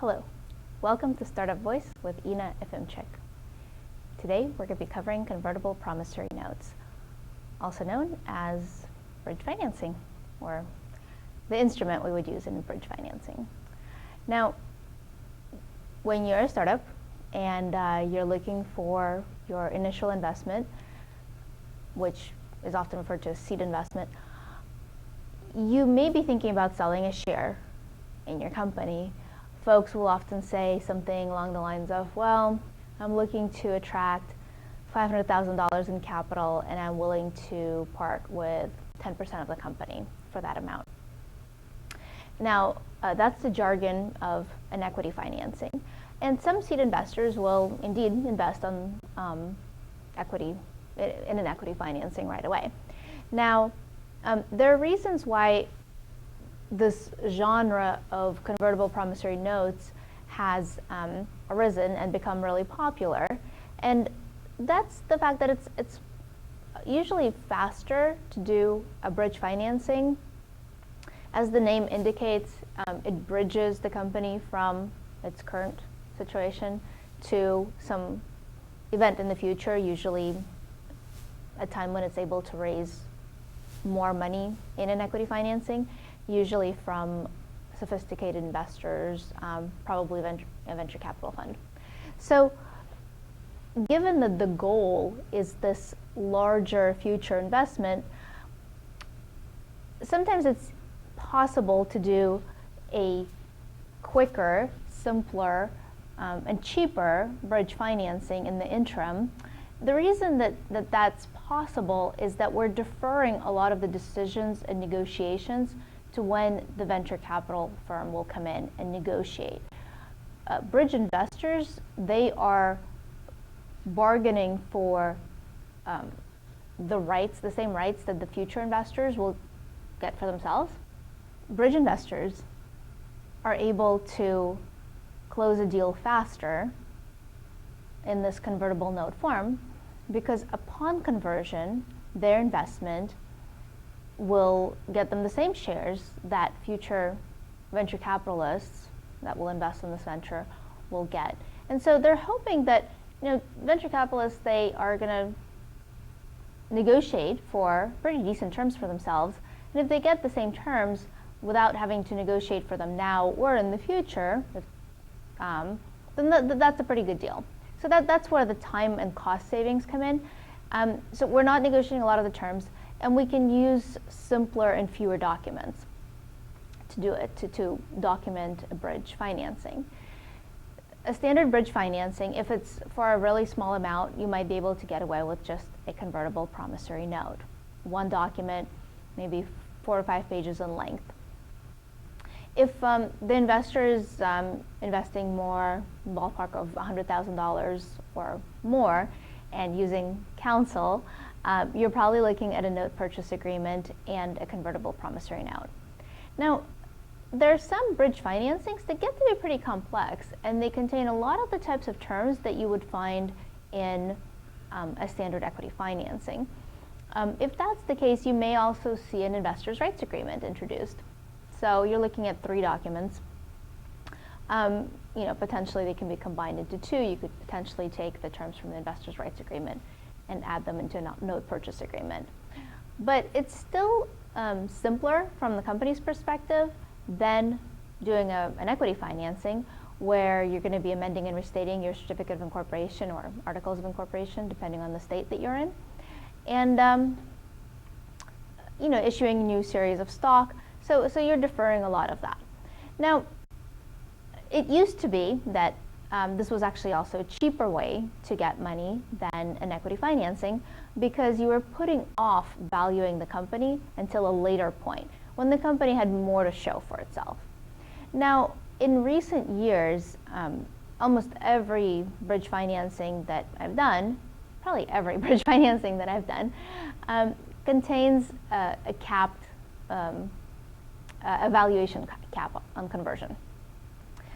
Hello, welcome to Startup Voice with Ina Efimchik. Today we're going to be covering convertible promissory notes, also known as bridge financing, or the instrument we would use in bridge financing. Now, when you're a startup and you're looking for your initial investment, which is often referred to as seed investment, you may be thinking about selling a share in your company. Folks will often say something along the lines of, well, I'm looking to attract $500,000 in capital and I'm willing to part with 10% of the company for that amount. Now, that's the jargon of an equity financing. And some seed investors will indeed invest in an equity financing right away. Now, there are reasons why this genre of convertible promissory notes has arisen and become really popular, and that's the fact that it's usually faster to do a bridge financing. As the name indicates, it bridges the company from its current situation to some event in the future, usually a time when it's able to raise more money in an equity financing, usually from sophisticated investors, probably a venture capital fund. So given that the goal is this larger future investment, sometimes it's possible to do a quicker, simpler, and cheaper bridge financing in the interim. The reason that that's possible is that we're deferring a lot of the decisions and negotiations to when the venture capital firm will come in and negotiate. Bridge investors, they are bargaining for the same rights that the future investors will get for themselves. Bridge investors are able to close a deal faster in this convertible note form because upon conversion, their investment will get them the same shares that future venture capitalists that will invest in this venture will get. And so they're hoping that, venture capitalists, they are going to negotiate for pretty decent terms for themselves. And if they get the same terms without having to negotiate for them now or in the future, then that's a pretty good deal. So that's where the time and cost savings come in. So we're not negotiating a lot of the terms, and we can use simpler and fewer documents to do it, to document a bridge financing. A standard bridge financing, if it's for a really small amount, you might be able to get away with just a convertible promissory note. One document, maybe 4 or 5 pages in length. If the investor is investing more, ballpark of $100,000 or more, and using counsel, you're probably looking at a note purchase agreement and a convertible promissory note. Now, there are some bridge financings that get to be pretty complex, and they contain a lot of the types of terms that you would find in a standard equity financing. If that's the case, you may also see an investor's rights agreement introduced. So you're looking at 3 documents. Potentially they can be combined into 2. You could potentially take the terms from the investor's rights agreement and add them into a note purchase agreement. But it's still simpler from the company's perspective than doing an equity financing where you're going to be amending and restating your certificate of incorporation or articles of incorporation, depending on the state that you're in, and issuing a new series of stock. So you're deferring a lot of that. Now, it used to be that this was actually also a cheaper way to get money than an equity financing because you were putting off valuing the company until a later point when the company had more to show for itself. Now, in recent years, almost every bridge financing that I've done, probably every bridge financing that I've done, contains a capped valuation cap on conversion.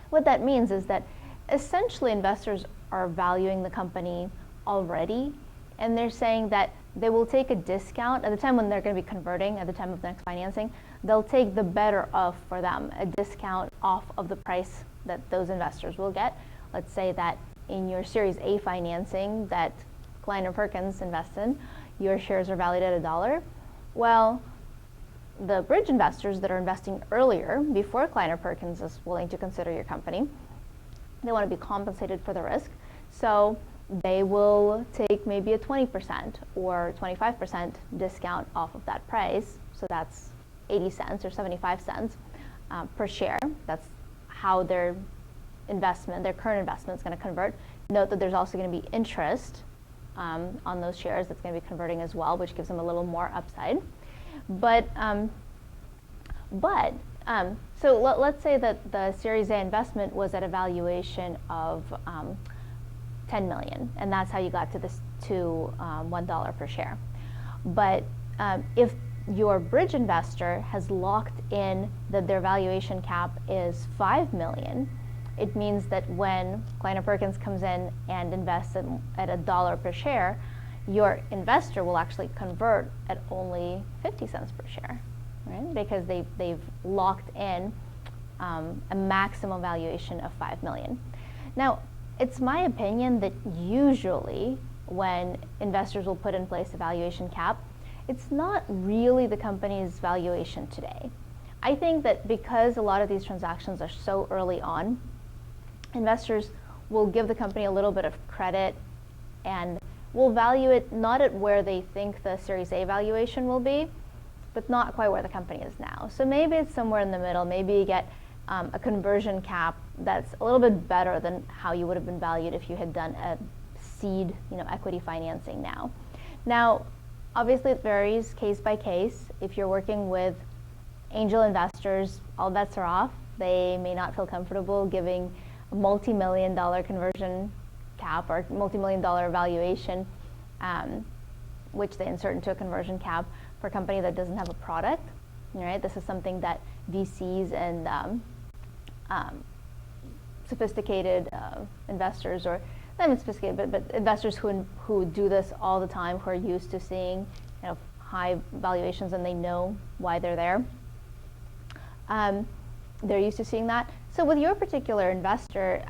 What that means is that essentially investors are valuing the company already, and they're saying that they will take a discount at the time when they're going to be converting, at the time of the next financing. They'll take the better of for them, a discount off of the price that those investors will get. Let's say that in your Series A financing that Kleiner Perkins invests in, your shares are valued at $1. Well, the bridge investors that are investing earlier, before Kleiner Perkins is willing to consider your company, they want to be compensated for the risk. So they will take maybe a 20% or 25% discount off of that price. So that's 80 cents or 75 cents per share. That's how their investment, their current investment is going to convert. Note that there's also going to be interest on those shares that's going to be converting as well, which gives them a little more upside. So let's say that the Series A investment was at a valuation of 10 million, and that's how you got to this $1 per share. But if your bridge investor has locked in that their valuation cap is 5 million, it means that when Kleiner Perkins comes in and invests at $1 per share, your investor will actually convert at only 50 cents per share, right? Because they've locked in a maximum valuation of 5 million. Now, it's my opinion that usually when investors will put in place a valuation cap, it's not really the company's valuation today. I think that because a lot of these transactions are so early on, investors will give the company a little bit of credit and will value it not at where they think the Series A valuation will be, but not quite where the company is now. So maybe it's somewhere in the middle. Maybe you get a conversion cap that's a little bit better than how you would have been valued if you had done a seed, equity financing now. Now, obviously it varies case by case. If you're working with angel investors, all bets are off. They may not feel comfortable giving a multi-million-dollar conversion cap or multi-million-dollar valuation, which they insert into a conversion cap for a company that doesn't have a product. Right? This is something that VCs and sophisticated investors, or not even sophisticated, but investors who do this all the time, who are used to seeing high valuations and they know why they're there. They're used to seeing that. So with your particular investor,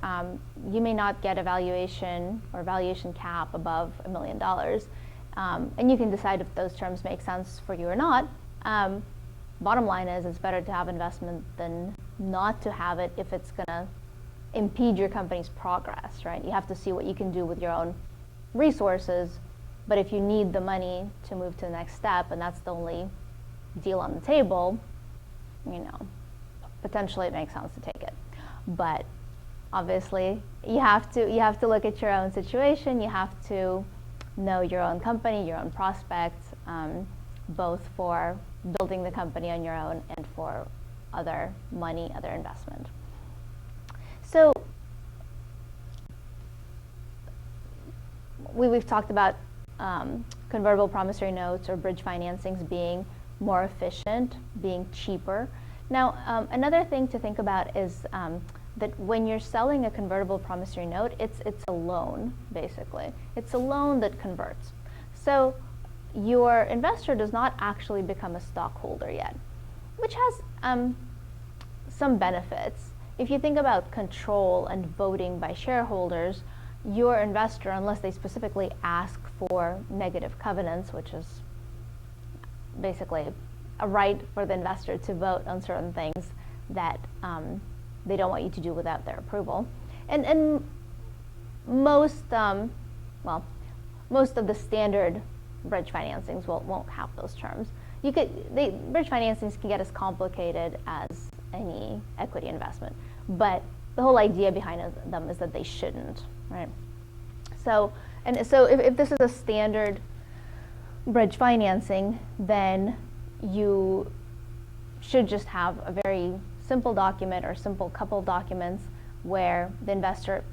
you may not get a valuation or valuation cap above $1 million. And you can decide if those terms make sense for you or not. Bottom line is, it's better to have investment than not to have it if it's going to impede your company's progress, right? You have to see what you can do with your own resources, but if you need the money to move to the next step and that's the only deal on the table, potentially it makes sense to take it. But obviously you have to look at your own situation. You have to know your own company, your own prospects, both for building the company on your own and for other money, other investment. So we've talked about convertible promissory notes or bridge financings being more efficient, being cheaper. Now, another thing to think about is that when you're selling a convertible promissory note, it's a loan, basically. It's a loan that converts. So your investor does not actually become a stockholder yet, which has some benefits. If you think about control and voting by shareholders, your investor, unless they specifically ask for negative covenants, which is basically a right for the investor to vote on certain things that they don't want you to do without their approval. And most of the standard bridge financings won't have those terms. Bridge financings can get as complicated as any equity investment, but the whole idea behind them is that they shouldn't, right? So if this is a standard bridge financing, then you should just have a very simple document or simple couple documents where the investor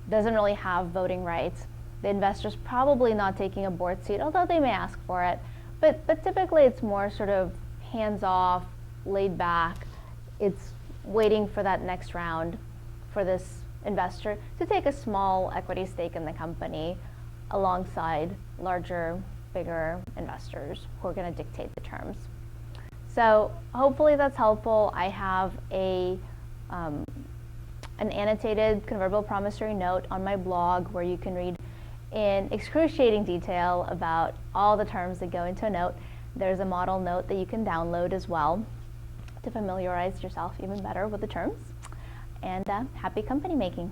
doesn't really have voting rights. The investor's probably not taking a board seat, although they may ask for it. But typically it's more sort of hands-off, laid back. It's waiting for that next round for this investor to take a small equity stake in the company alongside larger bigger investors who are going to dictate the terms. So hopefully that's helpful. I have an annotated convertible promissory note on my blog where you can read in excruciating detail about all the terms that go into a note. There's a model note that you can download as well to familiarize yourself even better with the terms. And happy company making.